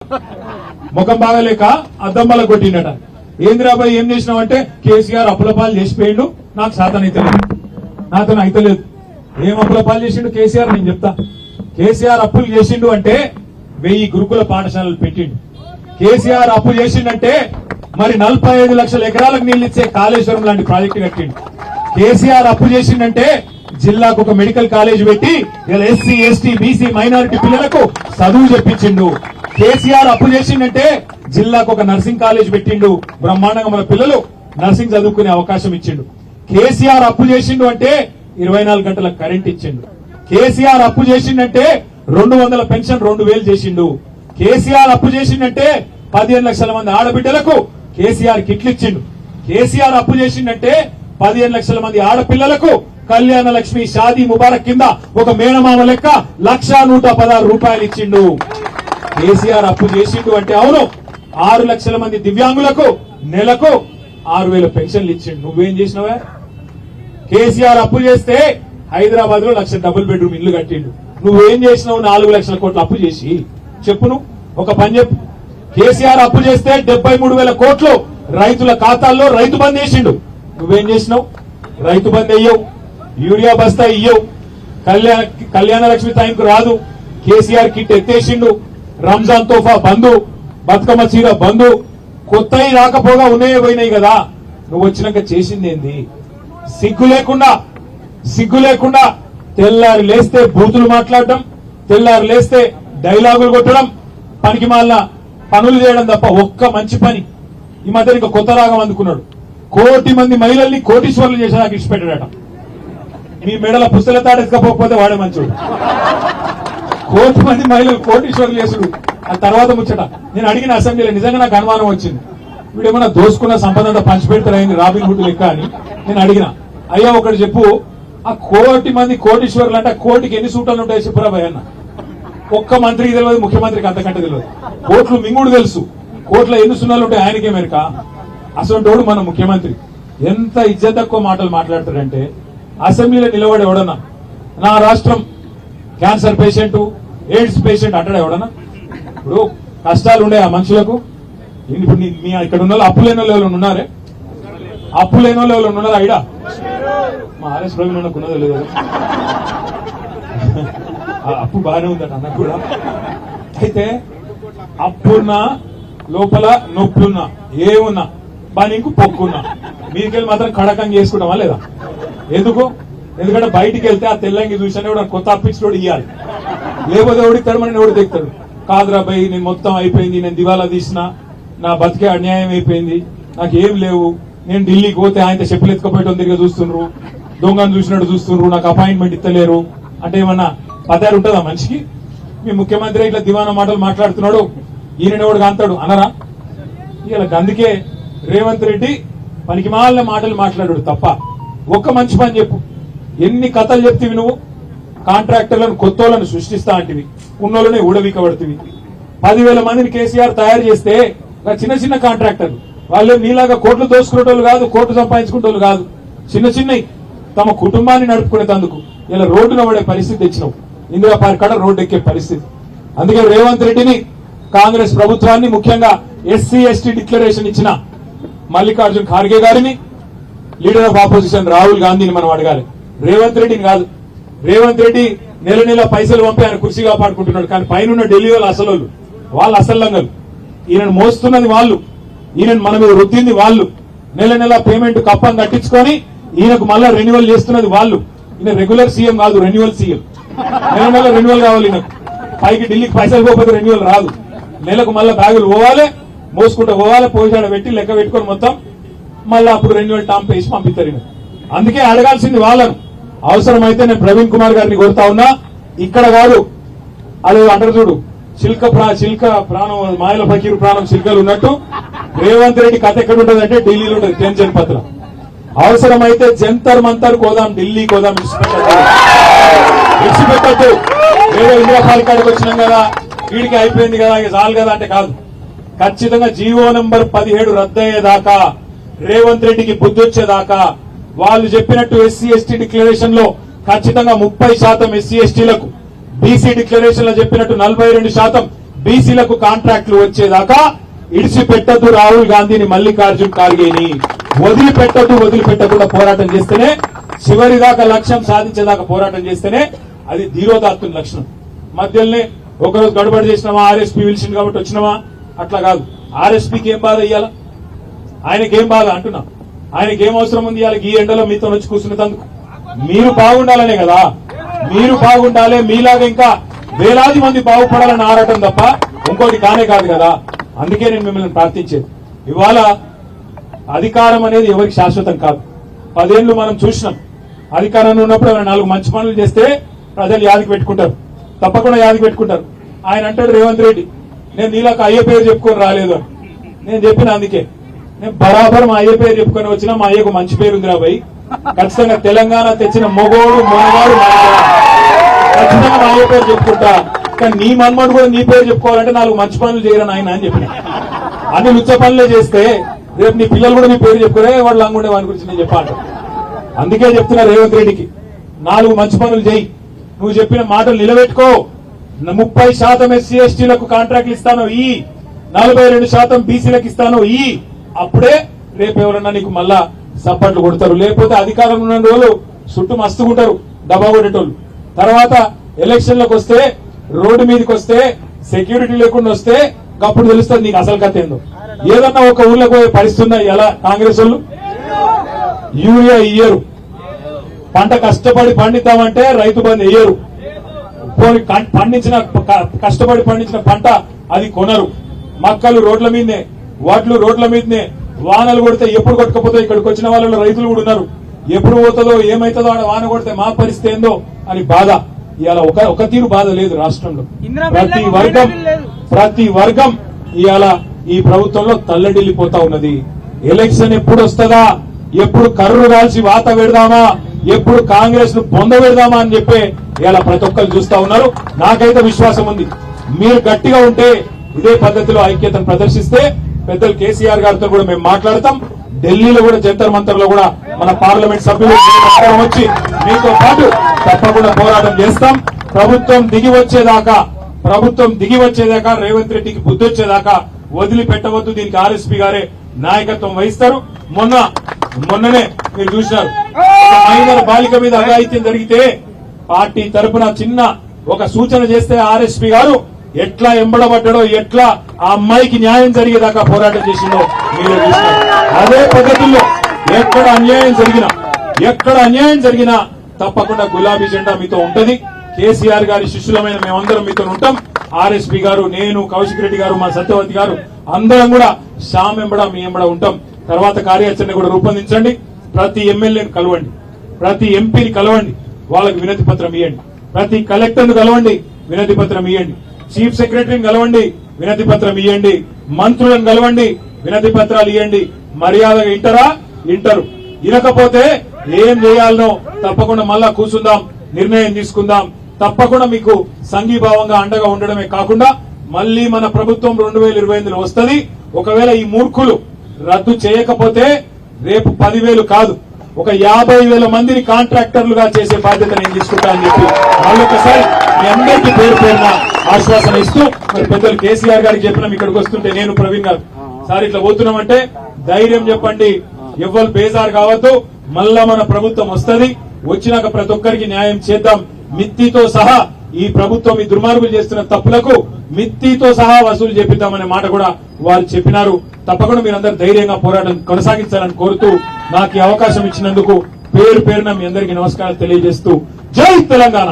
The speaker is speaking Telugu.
ముఖం బాగాలేక అద్దమ్మల కొట్టిండట. ఏంద్రాబాయ్ ఏం చేసినావంటే కేసీఆర్ అప్పులపాలు చేసిపోయిండు, నాకు శాతం అయితలేదు, నాతో అయితలేదు. ఏం అప్పులపాలు చేసిండు కేసీఆర్ నేను చెప్తా. కేసీఆర్ అప్పులు చేసిండు అంటే 1000 గురుకుల పాఠశాలలు పెట్టిండు. కేసీఆర్ అప్పు చేసిండంటే మరి 45 లక్షల ఎకరాలకు నీళ్లు ఇచ్చే కాళేశ్వరం లాంటి ప్రాజెక్టు కట్టిండు. కేసీఆర్ అప్పు చేసిండంటే జిల్లాకు ఒక మెడికల్ కాలేజ్ పెట్టి ఇలా ఎస్సీ ఎస్టీ బీసీ మైనారిటీ పిల్లలకు చదువు చెప్పించిండు. కేసీఆర్ అప్పు చేసిండంటే జిల్లాకు ఒక నర్సింగ్ కాలేజ్ పెట్టిండు, బ్రహ్మాండంగా మన పిల్లలు నర్సింగ్ చదువుకునే అవకాశం ఇచ్చిండు. కేసీఆర్ అప్పు చేసిండు అంటే 24 గంటల కరెంట్ ఇచ్చిండు. కేసీఆర్ అప్పు చేసిండంటే 200 పెన్షన్ 2000 చేసిండు. కేసీఆర్ అప్పు చేసిండంటే 15 లక్షల మంది ఆడబిడ్డలకు కేసీఆర్ కిట్లు ఇచ్చిండు. కేసీఆర్ అప్పు చేసిండంటే 15 లక్షల మంది ఆడపిల్లలకు కళ్యాణ లక్ష్మి షాదీ ముబారక్ కింద ఒక మేనమామ లెక్క 1,116 రూపాయలు ఇచ్చిండు. కేసీఆర్ అప్పు చేసిండు అంటే అవును 6 లక్షల మంది దివ్యాంగులకు నెలకు 6,000 పెన్షన్లు ఇచ్చిండు. నువ్వేం చేసినావా? కేసీఆర్ అప్పు చేస్తే హైదరాబాద్ లో 1,00,000 డబుల్ బెడ్రూమ్ ఇల్లు కట్టిండు. నువ్వేం చేసినావు? 4 లక్షల కోట్ల అప్పు చేసి చెప్పును ఒక పని చెప్పు. కేసీఆర్ అప్పు చేస్తే 73,000 కోట్లు రైతుల ఖాతాల్లో రైతు బంద్ చేసిండు. నువ్వేం చేసినావు? రైతు బంద్ అయ్యవు, యూరియా బస్తా ఇయ్యవు, కళ్యాణ లక్ష్మి టైంకు రాదు, కేసీఆర్ కిట్ ఎత్తేసిండు, రంజాన్ తోఫా బంధు, బతుకమ్మ చీర బంధు, కొత్తవి రాకపోగా ఉన్నాయే పోయినాయి కదా. నువ్వు వచ్చినాక చేసింది ఏంది? సిగ్గు లేకుండా తెల్లారి లేస్తే బూతులు మాట్లాడటం, తెల్లారి లేస్తే డైలాగులు కొట్టడం, పనికి మాలిన పనులు చేయడం తప్ప ఒక్క మంచి పని. ఈ మధ్య ఇంకా కొత్త రాగం అందుకున్నాడు. 1,00,00,000 మంది మహిళల్ని కోటీశ్వర్లు చేసేదాకా ఇచ్చిపెట్టాడట. మీ మెడల పుస్తల తాడెత్తుకపోతే వాడే మంచోడు. 1,00,00,000 మంది మహిళలు కోటీశ్వర్లు చేసుడు ఆ తర్వాత ముచ్చట. నేను అడిగిన అసెంబ్లీలో నిజంగా నాకు అనుమానం వచ్చింది. వీడేమన్నా దోసుకున్న సంపద అంతా పంచిపెడతారైంది రాబిన్ హుడ్ లెక్క అని నేను అడిగిన. అయ్యా ఒకటి చెప్పు, ఆ 1,00,00,000 మంది కోటీశ్వర్లు అంటే కోటికి ఎన్ని సూటాలు ఉంటాయి చెప్పురా భయ్ అన్న. ఒక్క మంత్రికి తెలియదు, ముఖ్యమంత్రికి అంతకంటే తెలియదు. కోట్లు మింగుడు తెలుసు, కోట్ల ఎన్ని సున్నాలు ఉంటాయి ఆయనకే మెరక. అసలు మన ముఖ్యమంత్రి ఎంత ఇజ్జత్ తక్కువ మాటలు మాట్లాడతాడంటే అసెంబ్లీలో నిలబడి ఎవడన్నా నా రాష్ట్రం క్యాన్సర్ పేషెంట్ ఎయిడ్స్ పేషెంట్ అంటాడు ఎవడన్నా? ఇప్పుడు కష్టాలు ఉండే ఆ మనుషులకు. ఇప్పుడు మీ ఇక్కడ ఉన్న అప్పు లేని వాళ్ళు ఎవరైనా ఉన్నారే? అప్పు లేని వాళ్ళు ఎవరైనా ఉన్నారా? ఐడా మా ఆర్ఎస్ ప్రవీణ్ ఉన్నకున్నదో లేదు, అప్పు బాగానే ఉందట అన్నకు కూడా. అయితే అప్పున్నా లోపల నొప్పులున్నా ఏమున్నా నీకు పొక్కున్నా మీకెళ్ళి మాత్రం కడకంగా చేసుకుంటామా లేదా? ఎందుకంటే బయటికి వెళ్తే ఆ తెల్లంగి చూసానే కొత్త అప్పించినోడు ఇవ్వాలి, లేకపోతే ఎవడిస్తాడు మన ఎవడు దిగుతాడు. కాదురా భయ్ నేను మొత్తం అయిపోయింది, నేను దివాలా తీసిన, నా బతికే అన్యాయం అయిపోయింది, నాకు ఏం లేవు, నేను ఢిల్లీకి పోతే ఆయన చెప్పులు ఎత్తుకపోయటం తిరిగి చూస్తుండ్రు, దొంగను చూసినట్టు చూస్తుండ్రు, నాకు అపాయింట్మెంట్ ఇస్తలేరు అంటే ఏమన్నా పదారు ఉంటుందా మనిషికి? మీ ముఖ్యమంత్రి ఇట్లా దివానా మాటలు మాట్లాడుతున్నాడు, ఈయన ఎవడు కాంతాడు అనరా? ఇలా అందుకే రేవంత్ రెడ్డి పనికి మాలిన మాటలు మాట్లాడాడు తప్ప ఒక్క మంచి పని చెప్పు. ఎన్ని కథలు చెప్తివి నువ్వు? కాంట్రాక్టర్లను కొత్తోళ్లను సృష్టిస్తా అంటివి, ఉన్నోళ్ళనే ఊడవీకబడుతుంది. 10,000 మందిని కేసీఆర్ తయారు చేస్తే చిన్న చిన్న కాంట్రాక్టర్లు వాళ్ళు నీలాగా కోట్లు దోసుకునేటోళ్ళు కాదు, కోట్లు సంపాదించుకునేటోళ్ళు కాదు, చిన్నవి తమ కుటుంబాన్ని నడుపుకునేందుకు ఇలా రోడ్డున పడే పరిస్థితి తెచ్చినావు. ఇందిరా పార్క్ కాడ రోడ్డు ఎక్కే పరిస్థితి. అందుకే రేవంత్ రెడ్డిని, కాంగ్రెస్ ప్రభుత్వాన్ని, ముఖ్యంగా ఎస్సీ ఎస్టీ డిక్లరేషన్ ఇచ్చిన మల్లికార్జున్ ఖార్గే గారిని, లీడర్ ఆఫ్ ఆపోజిషన్ రాహుల్ గాంధీని మనం అడగాలి, రేవంత్ రెడ్డిని కాదు. రేవంత్ రెడ్డి నెల పైసలు పంపి ఆయన కుర్చీ కాపాడుకుంటున్నాడు, కానీ పైన ఢిల్లీ వాళ్ళు అసల్లంగలు. ఈయనను మోస్తున్నది వాళ్ళు, ఈయనను మన మీద రుద్దింది వాళ్ళు, నెల పేమెంట్ కప్పం కట్టించుకొని ఈయనకు మళ్ళా రెన్యువల్ చేస్తున్నది వాళ్ళు. ఈయన రెగ్యులర్ సీఎం కాదు, రెన్యువల్ సీఎం. నెల రెన్యువల్ కావాలి ఈయనకు. పైకి ఢిల్లీకి పైసలు పోకపోతే రెన్యువల్ రాదు. నెలకు మళ్ళా బ్యాగులు పోవాలి, మోసుకుంటూ పోవాలి, పోయిసాడ పెట్టి లెక్క పెట్టుకొని మొత్తం మళ్ళీ అప్పుడు రెన్యువల్ టాంప్ వేసి పంపిస్తారు. అందుకే అడగాల్సింది వాళ్ళను. అవసరమైతే నేను ప్రవీణ్ కుమార్ గారిని కోరుతా ఉన్నా, ఇక్కడ కాదు అది అంటారు చూడు, చిల్క ప్రాణం మాయల ఫకీరు ప్రాణం చిల్కలు ఉన్నట్టు రేవంత్ రెడ్డి కథ ఎక్కడ ఉంటుంది అంటే ఢిల్లీలో ఉంటుంది, టెన్షన్ పత్ర. అవసరమైతే జంతర్ మంతర్ కోదాం, ఢిల్లీ కోదాం, విడిచిపెట్టద్దు. ఏదో ఇందిరా పార్క్ వచ్చినాం కదా, వీడికి అయిపోయింది కదా, ఇక చాలు కదా అంటే కాదు. ఖచ్చితంగా జీవో నంబర్ 17 రద్దయ్యేదాకా, రేవంత్ రెడ్డికి బుద్ధి వచ్చేదాకా, వాళ్ళు చెప్పినట్టు ఎస్సీ ఎస్టీ డిక్లరేషన్ లో ఖచ్చితంగా 30% ఎస్సీ ఎస్టీలకు, బీసీ డిక్లరేషన్ లో చెప్పినట్టు 42% బీసీలకు కాంట్రాక్టులు వచ్చేదాకా ఇడిచిపెట్టద్దు రాహుల్ గాంధీని, మల్లికార్జున్ ఖార్గేని వదిలిపెట్టకుండా పోరాటం చేస్తేనే, చివరిదాకా లక్ష్యం సాధించేదాకా పోరాటం చేస్తేనే అది ధీరోదాత్తుని లక్షణం. మధ్యలోనే ఒకరోజు గడబడి చేసినామా, ఆర్ఎస్పీ పిలిచింది కాబట్టి వచ్చినామా, అట్లా కాదు. ఆర్ఎస్పీకి ఏం బాధ ఇయ్యాలా, ఆయనకేం బాధ అంటున్నా, ఆయనకేం అవసరం ఉంది ఇవాళ ఈ ఎండలో మీతో వచ్చి కూర్చునేందుకు? మీరు బాగుండాలనే కదా, మీరు బాగుండాలి, మీలాగా ఇంకా వేలాది మంది బాగుపడాలని ఆరాటం తప్ప ఇంకోటి కానే కాదు కదా. అందుకే నేను మిమ్మల్ని ప్రార్థించేది, ఇవాళ అధికారం అనేది ఎవరికి శాశ్వతం కాదు. 10 ఏళ్లు మనం చూసినాం, అధికారంలో ఉన్నప్పుడు ఏమైనా 4 మంచి పనులు చేస్తే ప్రజలు యాదికి పెట్టుకుంటారు, తప్పకుండా యాదికి పెట్టుకుంటారు. ఆయన అంటాడు రేవంత్ రెడ్డి, నేను నీలాక అయ్య పేరు చెప్పుకొని రాలేదు అని. నేను చెప్పిన అందుకే, నేను బరాబర్ మా అయ్య పేరు చెప్పుకొని వచ్చినా మా అయ్యకు మంచి పేరు ఉంది రాబోయ్, ఖచ్చితంగా తెలంగాణ తెచ్చిన మొగోడు మొనగాడు ఖచ్చితంగా మా అయ్య పేరు చెప్పుకుంటా. కానీ నీ మన్మడు కూడా నీ పేరు చెప్పుకోవాలంటే 4 మంచి పనులు చేయరని ఆయన అని చెప్పిన. అన్ని లుచ్చ పనులే చేస్తే రేపు నీ పిల్లలు కూడా నీ పేరు చెప్పుకునే వాళ్ళు లాంగుండే వాని గురించి నేను చెప్పాలి. అందుకే చెప్తున్నా రేవంత్ రెడ్డికి, 4 మంచి పనులు చేయి, నువ్వు చెప్పిన మాటలు నిలబెట్టుకో. 30% ఎస్సీ ఎస్టీలకు కాంట్రాక్ట్లు ఇస్తాను, 42% బీసీలకు ఇస్తాను, అప్పుడే రేపు ఎవరన్నా నీకు మళ్ళా సప్పట్లు కొడతారు. లేకపోతే అధికారంలో ఉన్న రోజులు చుట్టూ మస్తుకుంటారు డబ్బా కొట్టేటోళ్ళు. తర్వాత ఎలక్షన్లకు వస్తే, రోడ్డు మీదకి వస్తే, సెక్యూరిటీ లేకుండా వస్తే అప్పుడు తెలుస్తుంది నీకు అసలు కథ ఏందో. ఏదన్నా ఒక ఊర్లోకి పోయే పరిస్థితి ఎలా కాంగ్రెస్ వాళ్ళు యూరియా ఇయ్యరు, పంట కష్టపడి పండిద్దామంటే రైతు బంధు ఇయ్యరు, కష్టపడి పండించిన పంట అది కొనరు. మక్కలు రోడ్ల మీదనే, వడ్లు రోడ్ల మీదనే, వానలు కొడితే ఎప్పుడు కొట్టకపోతే ఇక్కడికి వచ్చిన వాళ్ళలో రైతులు కూడా ఉన్నారు. ఎప్పుడు పోతుందో ఏమైతుందో ఆడ వాన కొడితే మా పరిస్థితి ఏందో అని బాధ. ఇవాళ ఒక తీరు బాధ లేదు రాష్ట్రంలో. ప్రతి వర్గం ఇవాళ ఈ ప్రభుత్వంలో తల్లడిల్లిపోతా ఉన్నది. ఎలక్షన్ ఎప్పుడు వస్తుందా, ఎప్పుడు కర్రు కాల్చి వాత పెడదామా, ఎప్పుడు కాంగ్రెస్ ను పొంద పెడదామా అని చెప్పి ఇలా ప్రతి ఒక్కరు చూస్తా ఉన్నారు. నాకైతే విశ్వాసం ఉంది, మీరు గట్టిగా ఉంటే ఇదే పద్ధతిలో ఐక్యతను ప్రదర్శిస్తే పెద్దలు కేసీఆర్ గారితో కూడా మేము మాట్లాడతాం. ఢిల్లీలో కూడా జంతర్ మంతర్ లో కూడా మన పార్లమెంట్ సభ్యులు వచ్చి మీతో పాటు తప్పకుండా పోరాటం చేస్తాం. ప్రభుత్వం దిగి వచ్చేదాకా రేవంత్ రెడ్డికి బుద్ధి వచ్చేదాకా వదిలిపెట్టవద్దు. దీనికి ఆర్ఎస్పీ గారే నాయకత్వం వహిస్తారు. మొన్ననే మీరు చూసినారు, మైనర్ బాలిక మీద అఘాయిత్యం జరిగితే పార్టీ తరఫున చిన్న ఒక సూచన చేస్తే ఆర్ఎస్పీ గారు ఎట్లా ఎంబడబడ్డాడో, ఎట్లా ఆ అమ్మాయికి న్యాయం జరిగేదాకా పోరాటం చేసిందో మీరు చూసినారు. అదే పద్ధతుల్లో ఎక్కడ అన్యాయం జరిగినా తప్పకుండా గులాబీ జెండా మీతో ఉంటది. కేసీఆర్ గారి శిష్యులమైన మేమందరం మీతో ఉంటాం. ఆర్ఎస్పీ గారు, నేను, కౌశిక్ రెడ్డి గారు, మా సత్యవతి గారు అందరం కూడా శ్యామ్ ఎంబడ మీ ఎంబడ ఉంటాం. తర్వాత కార్యాచరణ కూడా రూపొందించండి. ప్రతి ఎమ్మెల్యేని కలవండి, ప్రతి ఎంపీని కలవండి, వాళ్ళకి వినతి పత్రం ఇవ్వండి. ప్రతి కలెక్టర్ను కలవండి, వినతి పత్రం ఇవ్వండి. చీఫ్ సెక్రటరీని కలవండి, వినతి పత్రం ఇవ్వండి. మంత్రులను కలవండి, వినతి పత్రాలు ఇవ్వండి. మర్యాదగా ఇంటరు. వినకపోతే ఏం చేయాలనో తప్పకుండా మళ్ళా కూర్చుందాం, నిర్ణయం తీసుకుందాం. తప్పకుండా మీకు సంఘీభావంగా అండగా ఉండడమే కాకుండా మళ్లీ మన ప్రభుత్వం 2028లో వస్తుంది. ఒకవేళ ఈ మూర్ఖులు రద్దు చేయకపోతే రేపు 10,000 కాదు, ఒక 50,000 మందిని కాంట్రాక్టర్లుగా చేసే బాధ్యత నేను తీసుకుంటా అని చెప్పి మళ్ళొకసారి మీ అందరికీ పేరున ఆశ్వాసన ఇస్తూ, మరి పెద్దలు కేసీఆర్ గారికి చెప్పినాం. ఇక్కడికి వస్తుంటే నేను ప్రవీణ్ గారు సార్ ఇట్లా పోతున్నామంటే ధైర్యం చెప్పండి, ఎవ్వరు బేజారు కావద్దు. మళ్ళా మన ప్రభుత్వం వస్తుంది, వచ్చినాక ప్రతి ఒక్కరికి న్యాయం చేద్దాం. మిత్తితో సహా ఈ ప్రభుత్వం ఈ దుర్మార్గులు చేస్తున్న తప్పులకు మిత్తితో సహా వసూలు చేపిద్దామనే మాట కూడా వారు చెప్పినారు. తప్పకుండా మీరందరూ ధైర్యంగా పోరాటం కొనసాగించాలని కోరుతూ నాకు ఈ అవకాశం ఇచ్చినందుకు పేరున మీ అందరికీ నమస్కారాలు తెలియజేస్తూ జై తెలంగాణ.